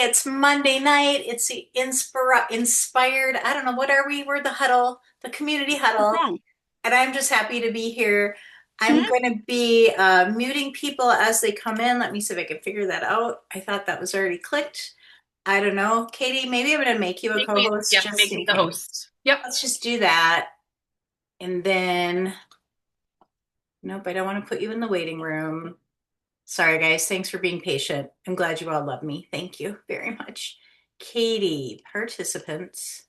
it's Monday night. It's the inspired, I don't know, what are we? We're the huddle, the community What's huddle. wrong? And I'm just happy to be here. I'm Hmm? going to be muting people as they come in. Let me see if I can figure that out. I thought that was already clicked. I don't know. Katie, maybe I'm going to make you a co-host just Make in me the case. host. Yep. Let's just do that. And then, nope, I don't want to put you in the waiting room. Sorry, guys. Thanks for being patient. I'm glad you all love me. Thank you very much. Katie, participants.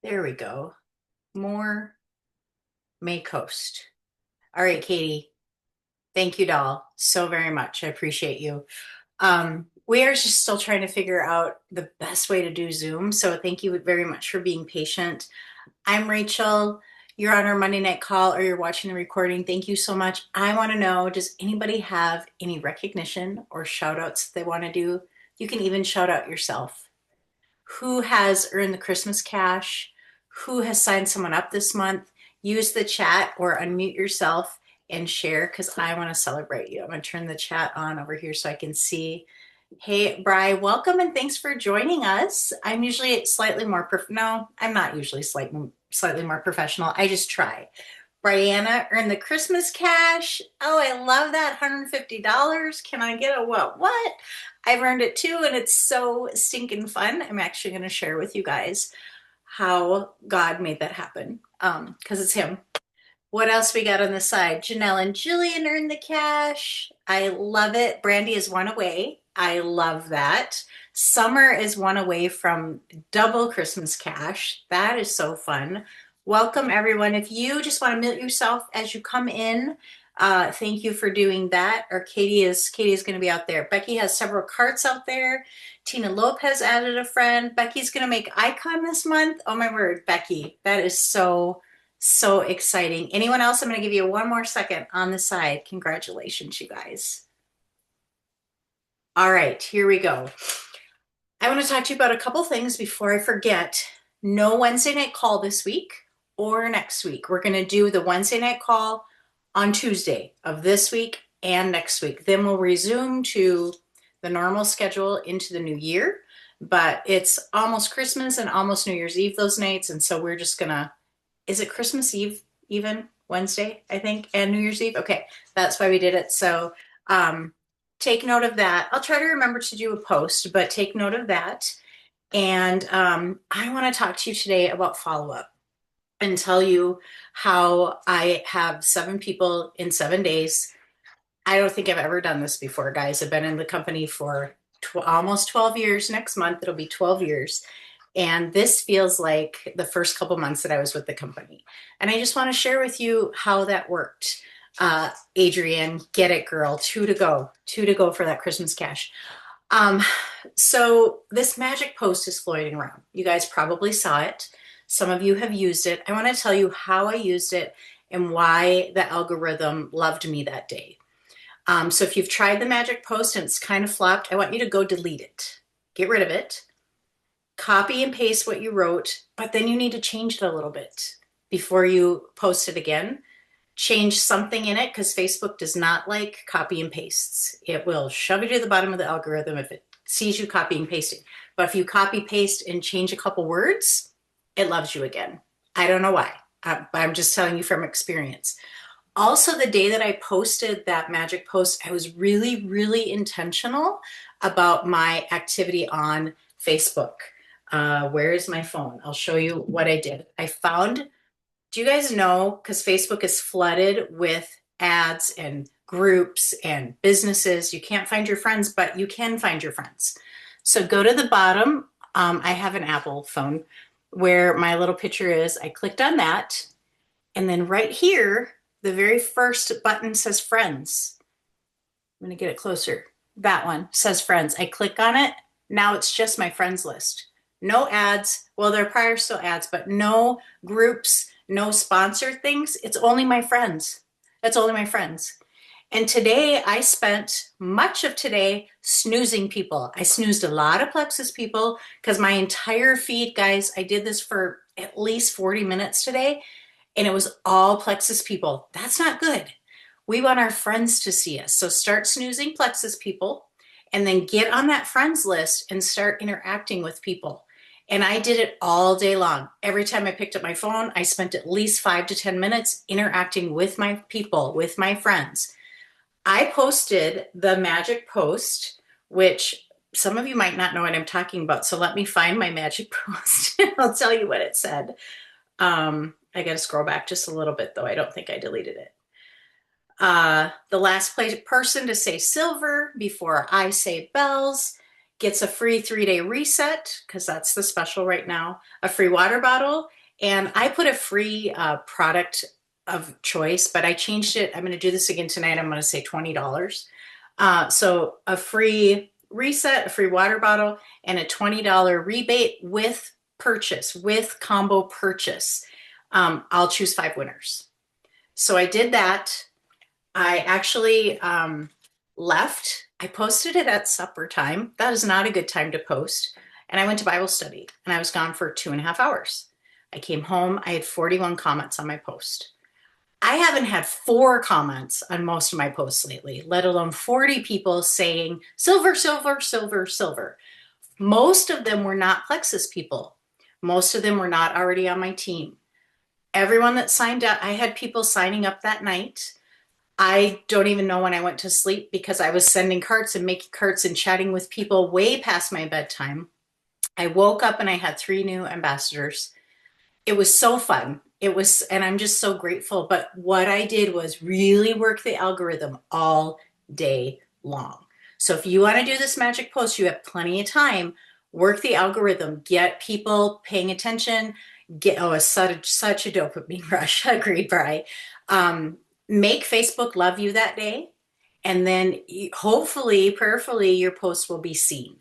There we go. More May Coast. All right, Katie. Thank you, doll, so very much. I appreciate you. We are just still trying to figure out the best way to do Zoom. So thank you very much for being patient. I'm Rachel. You're on our Monday night call or you're watching the recording. Thank you so much. I want to know, does anybody have any recognition or shout outs they want to do? You can even shout out yourself. Who has earned the Christmas cash? Who has signed someone up this month? Use the chat or unmute yourself and share because I want to celebrate you. I'm going to turn the chat on over here so I can see. Hey, Bri, welcome and thanks for joining us. I'm usually slightly more, no, I'm not usually slightly more professional. I just try. Brianna earned the Christmas cash. Oh, I love that. $150. Can I get a what? What? I've earned it too, and it's so stinking fun. I'm actually going to share with you guys how God made that happen because it's Him. What else we got on the side? Janelle and Jillian earned the cash. I love it. Brandy is one away. I love that. Summer is one away from double Christmas cash. That is so fun. Welcome, everyone. If you just want to mute yourself as you come in, thank you for doing that. Or Katie is going to be out there. Becky has several carts out there. Tina Lopez added a friend. Becky's going to make icon this month. Oh my word, Becky, that is so exciting. Anyone else? I'm going to give you one more second on the side. Congratulations, you guys. All right, here we go. I want to talk to you about a couple things before I forget. No Wednesday night call this week or next week. We're going to do the Wednesday night call on Tuesday of this week and next week. Then we'll resume to the normal schedule into the new year. But it's almost Christmas and almost New Year's Eve those nights. And so we're just going to, is it Christmas Eve even Wednesday, I think, and New Year's Eve? Okay, that's why we did it. So take note of that. I'll try to remember to do a post, but take note of that. And I want to talk to you today about FollowUp and tell you how I have 7 people in 7 days. I don't think I've ever done this before, guys. I've been in the company for almost 12 years. Next month, it'll be 12 years. And this feels like the first couple months that I was with the company. And I just want to share with you how that worked. Adrienne, get it, girl. Two to go for that Christmas cash. Um, so this magic post is floating around. You guys probably saw it. Some of you have used it. I want to tell you how I used it and why the algorithm loved me that day. So if you've tried the magic post and it's kind of flopped, I want you to go delete it. Get rid of it. Copy and paste what you wrote, but then you need to change it a little bit before you post it again. Change something in it because Facebook does not like copy and pastes. It will shove you to the bottom of the algorithm if it sees you copying and pasting. But if you copy, paste, and change a couple words, it loves you again. I don't know why. I'm just telling you from experience. Also, the day that I posted that magic post, I was really, really intentional about my activity on Facebook. Where is my phone? I'll show you what I did. I found, do you guys know, because Facebook is flooded with ads and groups and businesses, you can't find your friends, but you can find your friends. So go to the bottom. I have an Apple phone where my little picture is. I clicked on that. And then right here, the very first button says friends. I'm going to get it closer. That one says friends. I click on it. Now it's just my friends list. No ads. Well, there are probably still ads, but no groups, no sponsored things. It's only my friends. That's only my friends. And today I spent much of today snoozing people. I snoozed a lot of Plexus people because my entire feed, guys, I did this for at least 40 minutes today, and it was all Plexus people. That's not good. We want our friends to see us. So start snoozing Plexus people and then get on that friends list and start interacting with people. And I did it all day long. Every time I picked up my phone, I spent at least 5 to 10 minutes interacting with my people, with my friends. I posted the magic post, which some of you might not know what I'm talking about. So let me find my magic post and I'll tell you what it said. I got to scroll back just a little bit, though. I don't think I deleted it. The last person to say silver before I say bells gets a free 3-day reset, because that's the special right now, a free water bottle. And I put a free product of choice, but I changed it. I'm going to do this again tonight. I'm going to say $20. So a free reset, a free water bottle, and a $20 rebate with purchase, with combo purchase. I'll choose 5 winners. So I did that. I actually left. I posted it at supper time. That is not a good time to post. And I went to Bible study and I was gone for 2.5 hours. I came home. I had 41 comments on my post. I haven't had 4 comments on most of my posts lately, let alone 40 people saying silver, silver, silver, silver. Most of them were not Plexus people. Most of them were not already on my team. Everyone that signed up, I had people signing up that night. I don't even know when I went to sleep because I was sending carts and making carts and chatting with people way past my bedtime. I woke up and I had 3 new ambassadors. It was so fun. It was, and I'm just so grateful. But what I did was really work the algorithm all day long. So if you want to do this magic post, you have plenty of time. Work the algorithm, get people paying attention. Such a dopamine rush. Agreed, Bri. Make Facebook love you that day. And then hopefully, prayerfully, your post will be seen.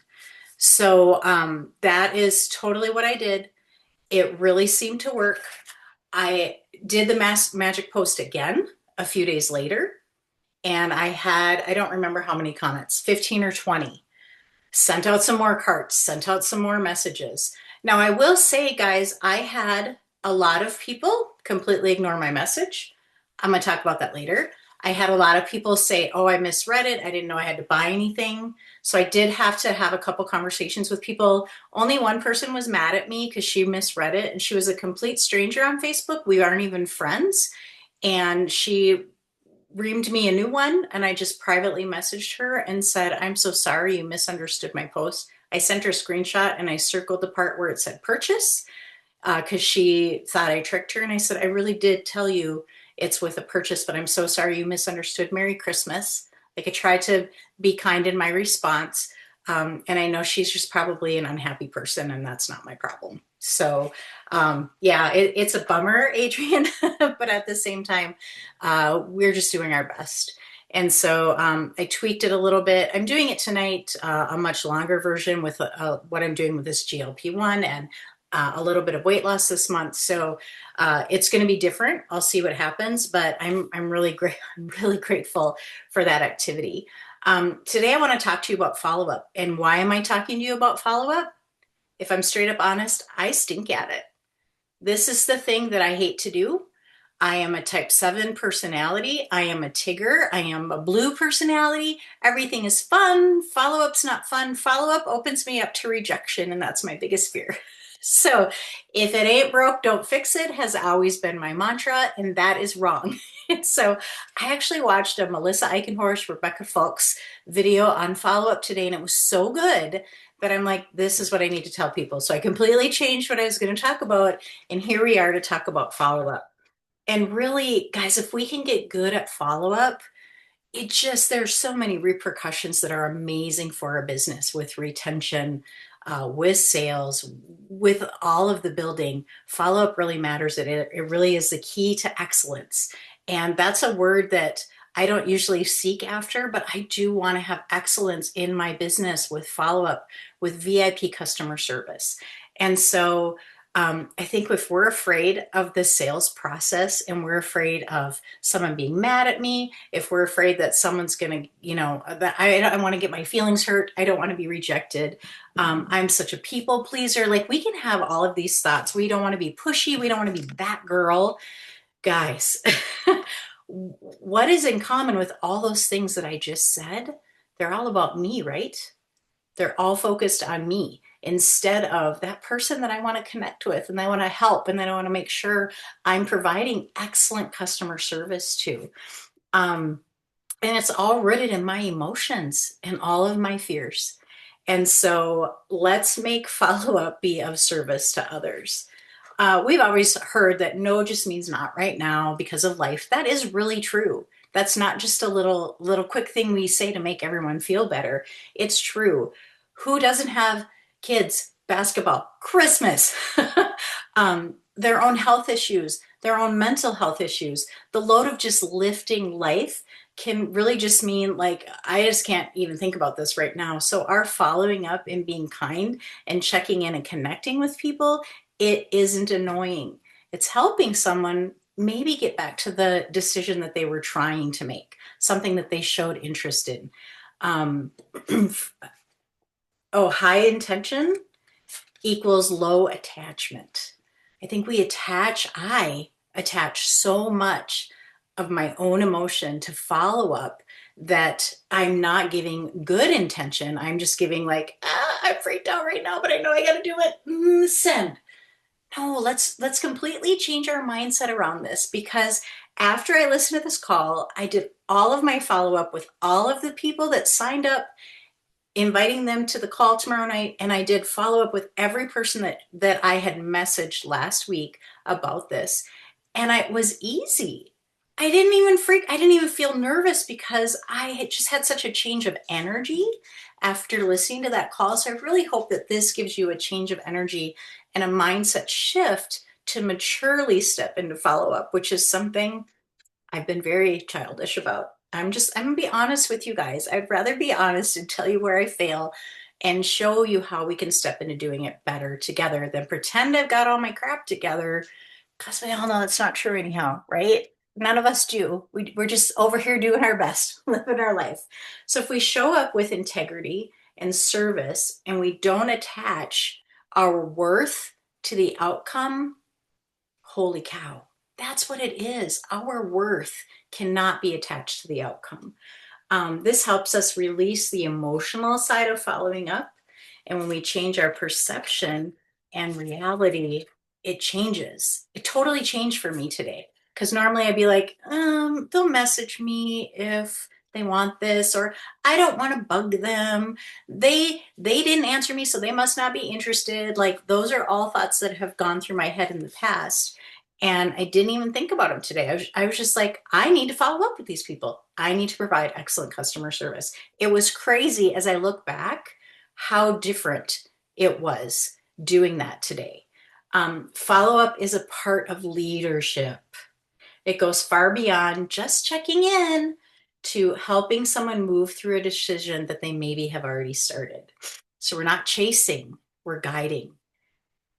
So that is totally what I did. It really seemed to work. I did the magic post again a few days later, and I don't remember how many comments, 15 or 20. Sent out some more carts, sent out some more messages. Now, I will say, guys, I had a lot of people completely ignore my message. I'm going to talk about that later. I had a lot of people say, oh, I misread it. I didn't know I had to buy anything. So I did have to have a couple conversations with people. Only one person was mad at me because she misread it, and she was a complete stranger on Facebook. We aren't even friends. And she reamed me a new one, and I just privately messaged her and said, I'm so sorry, you misunderstood my post. I sent her a screenshot and I circled the part where it said purchase because she thought I tricked her. And I said, I really did tell you it's with a purchase, but I'm so sorry you misunderstood. Merry Christmas. Like, I tried to be kind in my response. And I know she's just probably an unhappy person, and that's not my problem. So yeah, it's a bummer, Adrian, but at the same time, we're just doing our best. And so I tweaked it a little bit. I'm doing it tonight, a much longer version with what I'm doing with this GLP-1 and a little bit of weight loss this month. So it's going to be different. I'll see what happens, but I'm really grateful for that activity. Today I want to talk to you about FollowUp. And why am I talking to you about FollowUp? If I'm straight up honest, I stink at it. This is the thing that I hate to do. I am a type 7 personality. I am a Tigger. I am a blue personality. Everything is fun. FollowUp's not fun. FollowUp opens me up to rejection, and that's my biggest fear. So if it ain't broke, don't fix it has always been my mantra, and that is wrong. So I actually watched a Melissa Eichenhorst, Rebecca Fulks video on FollowUp today, and it was so good that I'm like, this is what I need to tell people. So I completely changed what I was going to talk about, and here we are to talk about FollowUp. And really, guys, if we can get good at FollowUp, there's so many repercussions that are amazing for our business with retention, with sales, with all of the building. FollowUp really matters. It really is the key to excellence. And that's a word that I don't usually seek after, but I do want to have excellence in my business with FollowUp, with VIP customer service. And so I think if we're afraid of the sales process and we're afraid of someone being mad at me, if we're afraid that someone's going to, that I don't want to get my feelings hurt, I don't want to be rejected, I'm such a people pleaser. Like, we can have all of these thoughts. We don't want to be pushy. We don't want to be that girl. Guys, what is in common with all those things that I just said? they're all about me, right? They're all focused on me instead of that person that I want to connect with and I want to help and then I want to make sure I'm providing excellent customer service to. Um, and it's all rooted in my emotions and all of my fears. And so let's make follow up be of service to others. We've always heard that no just means not right now because of life. That is really true. That's not just a little quick thing we say to make everyone feel better. It's true. Who doesn't have kids, basketball, Christmas, their own health issues, their own mental health issues? The load of just lifting life can really just mean like, I just can't even think about this right now. So our following up and being kind and checking in and connecting with people, it isn't annoying. It's helping someone maybe get back to the decision that they were trying to make, something that they showed interest in. Um, oh, high intention equals low attachment. I think I attach so much of my own emotion to follow up that I'm not giving good intention. I'm just giving like, I'm freaked out right now, but I know I got to do it. Send. No, let's completely change our mindset around this because after I listened to this call, I did all of my follow up with all of the people that signed up, inviting them to the call tomorrow night, and I did follow up with every person that I had messaged last week about this, and it was easy. I didn't even feel nervous because I had just had such a change of energy after listening to that call. So I really hope that this gives you a change of energy and a mindset shift to maturely step into follow up, which is something I've been very childish about. I'm gonna be honest with you guys. I'd rather be honest and tell you where I fail and show you how we can step into doing it better together than pretend I've got all my crap together, because we all know that's not true anyhow, right? None of us do. We're just over here doing our best, living our life. So if we show up with integrity and service and we don't attach our worth to the outcome, holy cow, that's what it is. Our worth cannot be attached to the outcome. This helps us release the emotional side of following up. And when we change our perception and reality, it changes. It totally changed for me today. Because normally I'd be like, they'll message me if they want this, or I don't want to bug them. They didn't answer me, so they must not be interested. Like those are all thoughts that have gone through my head in the past. And I didn't even think about them today. I was just like, I need to follow up with these people. I need to provide excellent customer service. It was crazy as I look back how different it was doing that today. Follow up is a part of leadership. It goes far beyond just checking in to helping someone move through a decision that they maybe have already started. So we're not chasing, we're guiding.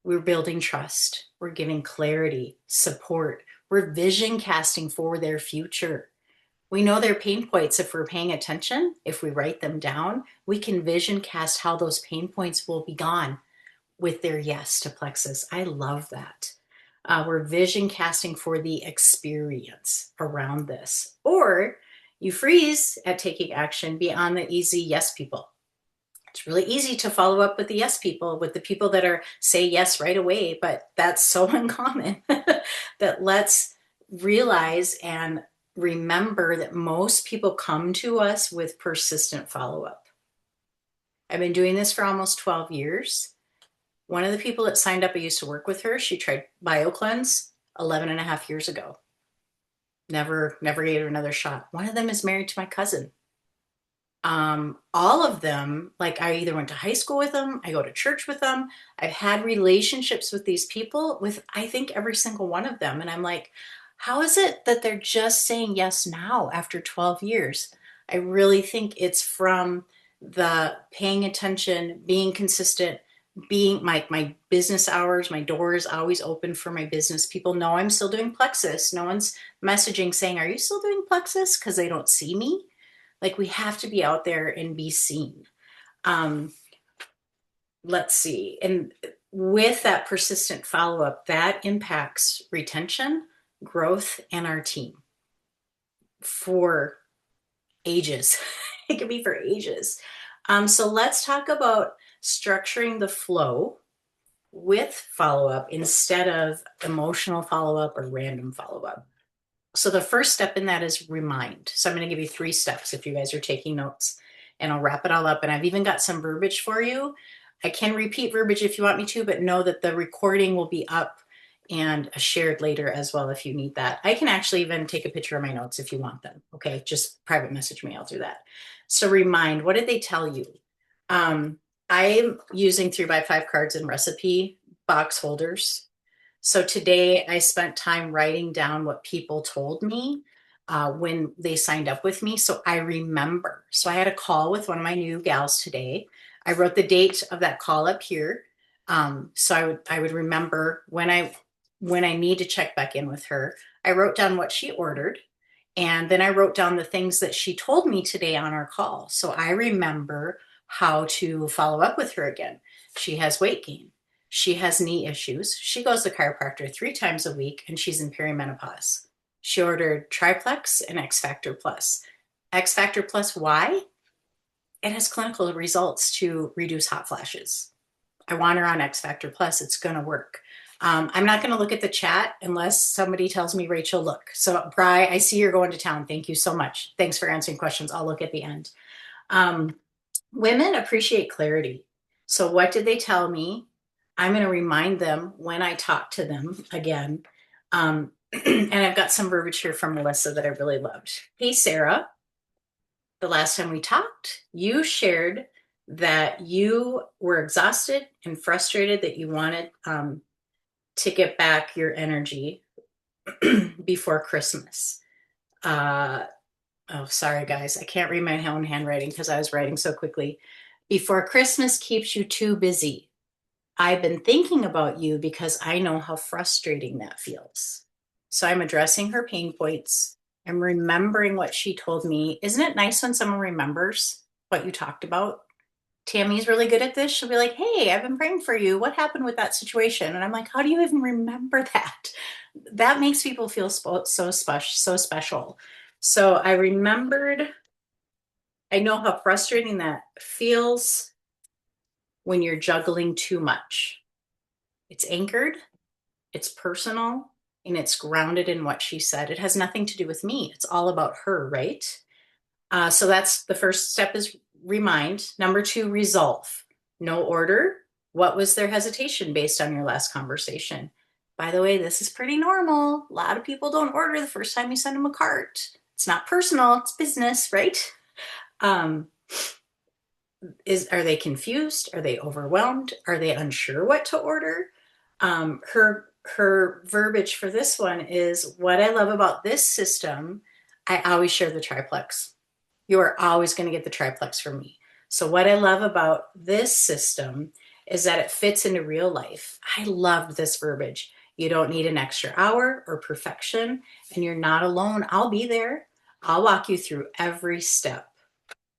We're building trust. We're giving clarity, support. We're vision casting for their future. We know their pain points if we're paying attention. If we write them down, we can vision cast how those pain points will be gone with their yes to plexus. I love that. We're vision casting for the experience around this. Or you freeze at taking action beyond the easy yes people. It's really easy to follow up with the yes people, with the people that are say yes right away, but that's so uncommon that let's realize and remember that most people come to us with persistent follow up. I've been doing this for almost 12 years. One of the people that signed up, I used to work with her. She tried BioCleanse 11 and a half years ago. Never gave her another shot. One of them is married to my cousin. All of them, like I either went to high school with them, I go to church with them. I've had relationships with these people with, I think, every single one of them. And I'm like, how is it that they're just saying yes now after 12 years? I really think it's from the paying attention, being consistent, being my business hours, my door is always open for my business. People know I'm still doing Plexus. No one's messaging saying, are you still doing Plexus? Because they don't see me. Like we have to be out there and be seen. Um, let's see. And with that persistent follow up, that impacts retention, growth, and our team for ages. It could be for ages. So let's talk about structuring the flow with follow-up instead of emotional follow-up or random follow-up. So the first step in that is remind. So I'm going to give you 3 steps if you guys are taking notes, and I'll wrap it all up. And I've even got some verbiage for you. I can repeat verbiage if you want me to, but know that the recording will be up and shared later as well if you need that. I can actually even take a picture of my notes if you want them. Okay, just private message me, I'll do that. So remind, what did they tell you? I'm using 3x5 cards and recipe box holders. So today I spent time writing down what people told me when they signed up with me. So I remember. So I had a call with one of my new gals today. I wrote the date of that call up here. So I would remember when I need to check back in with her. I wrote down what she ordered. And then I wrote down the things that she told me today on our call. So I remember how to follow up with her again. She has weight gain. She has knee issues. She goes to chiropractor 3 times a week and she's in perimenopause. She ordered Triplex and X Factor Plus. X Factor Plus, why? It has clinical results to reduce hot flashes. I want her on X Factor Plus. It's going to work. I'm not going to look at the chat unless somebody tells me, Rachel, look. So, Bri, I see you're going to town. Thank you so much. Thanks for answering questions. I'll look at the end. Women appreciate clarity. So what did they tell me? I'm going to remind them when I talk to them again. And I've got some verbiage here from Melissa that I really loved. Hey, Sarah, the last time we talked, you shared that you were exhausted and frustrated, that you wanted to get back your energy before Christmas. Oh, sorry, guys. I can't read my own handwriting because I was writing so quickly. Before Christmas keeps you too busy. I've been thinking about you because I know how frustrating that feels. So I'm addressing her pain points. I'm remembering what she told me. Isn't it nice when someone remembers what you talked about? Tammy's really good at this. She'll be like, hey, I've been praying for you. What happened with that situation? And I'm like, how do you even remember that? That makes people feel so special. So I remembered, I know how frustrating that feels when you're juggling too much. It's anchored, it's personal, and it's grounded in what she said. It has nothing to do with me. It's all about her, right? So that's the first step, is remind. Number 2, resolve. No order. What was their hesitation based on your last conversation? By the way, this is pretty normal. A lot of people don't order the first time you send them a cart. It's not personal, it's business, right? Are they confused? Are they overwhelmed? Are they unsure what to order? Her verbiage for this one is, what I love about this system, I always share the triplex. You are always going to get the triplex from me. So what I love about this system is that it fits into real life. I loved this verbiage. You don't need an extra hour or perfection, and you're not alone. I'll be there. I'll walk you through every step.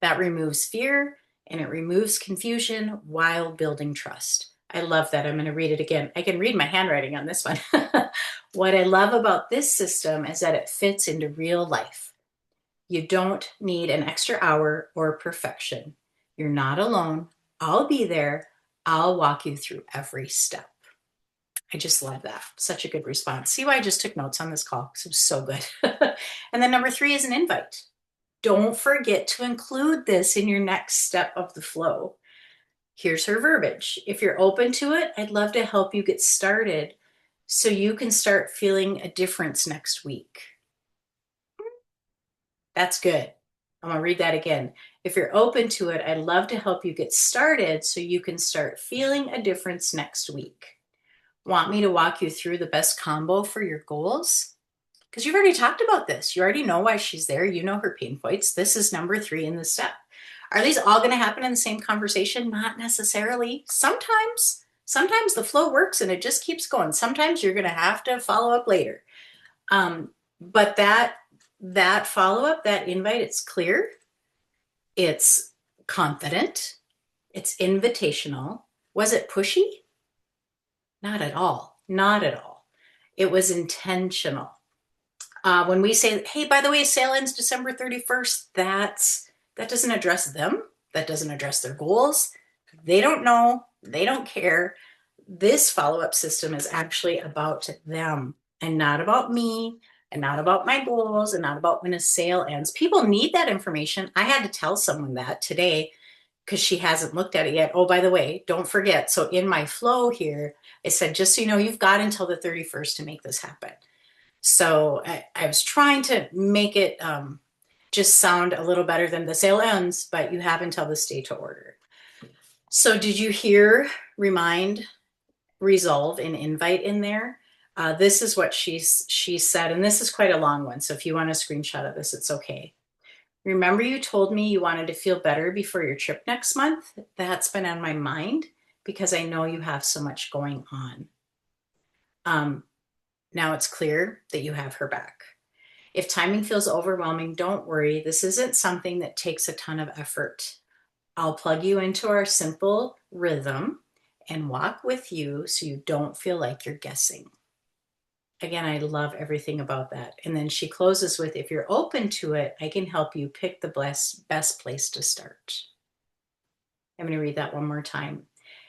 That removes fear and it removes confusion while building trust. I love that. I'm going to read it again. I can read my handwriting on this one. What I love about this system is that it fits into real life. You don't need an extra hour or perfection. You're not alone. I'll be there. I'll walk you through every step. I just love that. Such a good response. See why I just took notes on this call? Because it was so good. And then number 3 is an invite. Don't forget to include this in your next step of the flow. Here's her verbiage. If you're open to it, I'd love to help you get started so you can start feeling a difference next week. That's good. I'm going to read that again. If you're open to it, I'd love to help you get started so you can start feeling a difference next week. Want me to walk you through the best combo for your goals? Because you've already talked about this. You already know why she's there. You know her pain points. This is number 3 in the step. Are these all going to happen in the same conversation? Not necessarily. Sometimes the flow works and it just keeps going. Sometimes you're going to have to follow up later. But that follow-up, that invite, it's clear, it's confident, it's invitational. Was it pushy? Not at all. Not at all. It was intentional. When we say, hey, by the way, sale ends December 31st, that's That doesn't address them. That doesn't address their goals. They don't know. They don't care. This follow-up system is actually about them and not about me and not about my goals and not about when a sale ends. People need that information. I had to tell someone that today because she hasn't looked at it yet. Oh, by the way, don't forget. So in my flow here, I said, just so you know, you've got until the 31st to make this happen. So I was trying to make it just sound a little better than the sale ends, but you have until this day to order. So did you hear remind, resolve, and invite in there? This is what she said, and this is quite a long one. So if you want a screenshot of this, it's okay. Remember you told me you wanted to feel better before your trip next month? That's been on my mind because I know you have so much going on. Now it's clear that you have her back. If timing feels overwhelming, don't worry. This isn't something that takes a ton of effort. I'll plug you into our simple rhythm and walk with you so you don't feel like you're guessing. Again, I love everything about that. And then she closes with, if you're open to it, I can help you pick the best place to start. I'm going to read that one more time.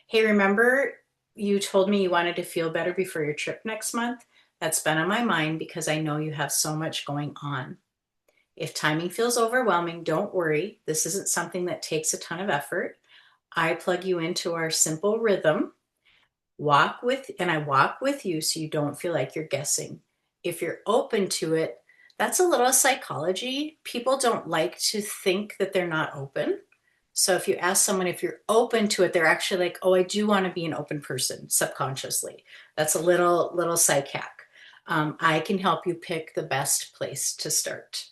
Hey, remember you told me you wanted to feel better before your trip next month? That's been on my mind because I know you have so much going on. If timing feels overwhelming, don't worry. This isn't something that takes a ton of effort. I plug you into our simple rhythm. I walk with you so you don't feel like you're guessing. If you're open to it, that's a little psychology. People don't like to think that they're not open. So if you ask someone if you're open to it, they're actually like, oh, I do want to be an open person subconsciously. That's a little psych hack. I can help you pick the best place to start.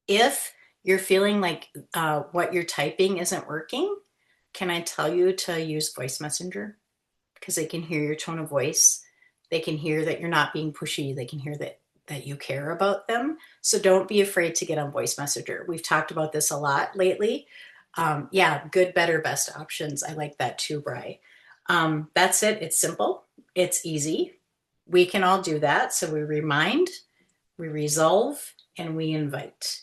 If you're feeling like what you're typing isn't working, can I tell you to use voice messenger? Because they can hear your tone of voice. They can hear that you're not being pushy. They can hear that you care about them. So don't be afraid to get on voice messenger. We've talked about this a lot lately. Yeah, good, better, best options. I like that too, Bri. That's it. It's simple. It's easy. We can all do that. So we remind, we resolve, and we invite.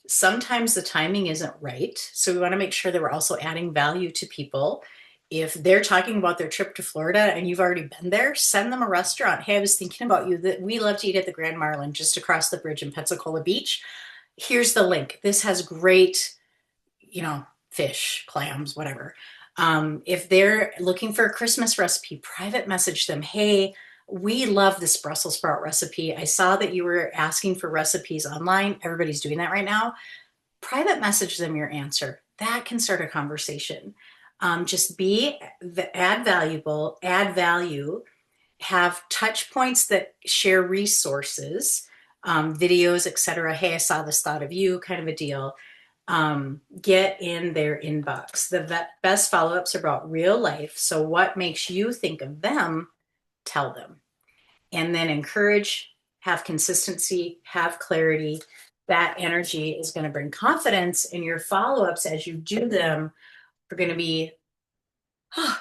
Sometimes the timing isn't right. So we want to make sure that we're also adding value to people. If they're talking about their trip to Florida and you've already been there, send them a restaurant. Hey, I was thinking about you. That we love to eat at the Grand Marlin just across the bridge in Pensacola Beach. Here's the link. This has great, fish, clams, whatever. If they're looking for a Christmas recipe, private message them. Hey, we love this Brussels sprout recipe. I saw that you were asking for recipes online. Everybody's doing that right now. Private message them your answer. That can start a conversation. Just add value, have touch points that share resources, videos, etc. Hey, I saw this, thought of you, kind of a deal. Get in their inbox. The best follow-ups are about real life. So what makes you think of them? Tell them. And then encourage, have consistency, have clarity. That energy is going to bring confidence, and your follow-ups as you do them are going to be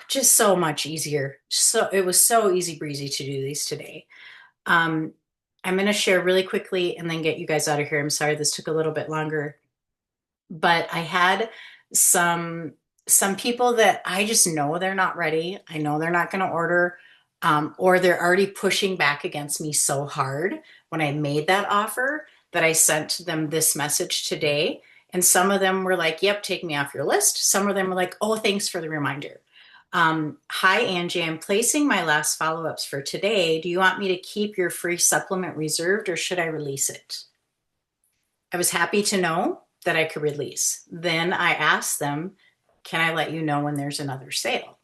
just so much easier. So it was so easy breezy to do these today. I'm going to share really quickly and then get you guys out of here. I'm sorry this took a little bit longer, but I had some people that I just know they're not ready. I know they're not going to order, or they're already pushing back against me so hard when I made that offer that I sent them this message today. And some of them were like, yep, take me off your list. Some of them were like, oh, thanks for the reminder. Hi, Angie, I'm placing my last follow-ups for today. Do you want me to keep your free supplement reserved or should I release it? I was happy to know that I could release. Then I asked them, can I let you know when there's another sale?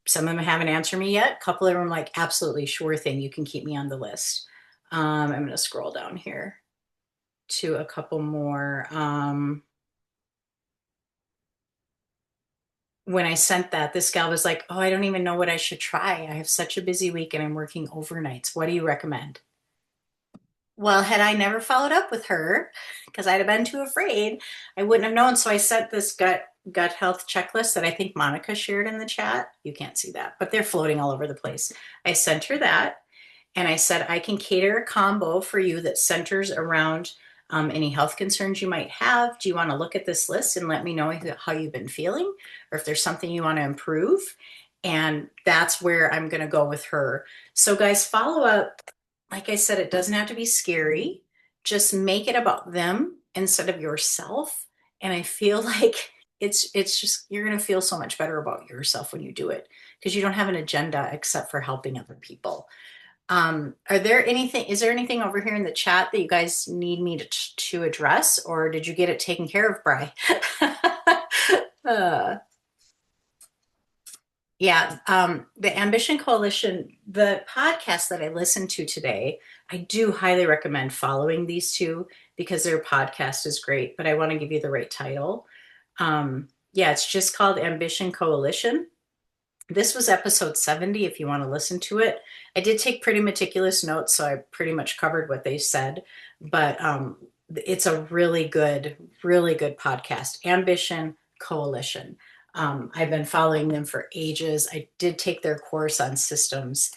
Some of them haven't answered me yet. A couple of them like, absolutely, sure thing. You can keep me on the list. I'm going to scroll down here to a couple more. When I sent that, this gal was like, oh, I don't even know what I should try. I have such a busy week and I'm working overnights. What do you recommend? Well, had I never followed up with her, because I'd have been too afraid, I wouldn't have known. So I sent this gut health checklist that I think Monica shared in the chat. You can't see that, but they're floating all over the place. I sent her that, and I said, I can cater a combo for you that centers around any health concerns you might have. Do you want to look at this list and let me know how you've been feeling, or if there's something you want to improve? And that's where I'm going to go with her. So, guys, follow up. Like I said, it doesn't have to be scary. Just make it about them instead of yourself. And I feel like it's just you're going to feel so much better about yourself when you do it because you don't have an agenda except for helping other people. Is there anything over here in the chat that you guys need me to address, or did you get it taken care of, Bri? uh, yeah, the Ambition Coalition, the podcast that I listened to today, I do highly recommend following these two because their podcast is great, but I want to give you the right title. Yeah, it's just called Ambition Coalition. This was episode 70 if you want to listen to it. I did take pretty meticulous notes, so I pretty much covered what they said, but it's a really good podcast. Ambition Coalition. I've been following them for ages. I did take their course on systems,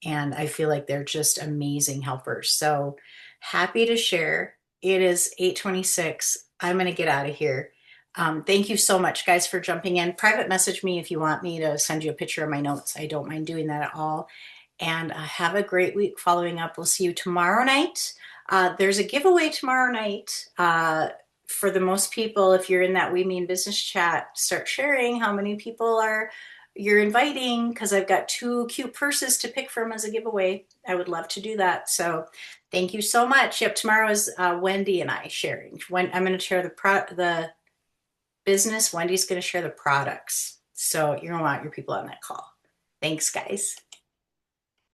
and I feel like they're just amazing helpers. So happy to share. It is 8:26. I'm going to get out of here. Thank you so much, guys, for jumping in. Private message me if you want me to send you a picture of my notes. I don't mind doing that at all. And have a great week following up. We'll see you tomorrow night. There's a giveaway tomorrow night. For the most people, if you're in that We Mean Business chat, start sharing how many people you're inviting, because I've got 2 cute purses to pick from as a giveaway. I would love to do that. So thank you so much. Yep, tomorrow is Wendy and I sharing. I'm going to share the business. Wendy's going to share the products. So you're going to want your people on that call. Thanks, guys.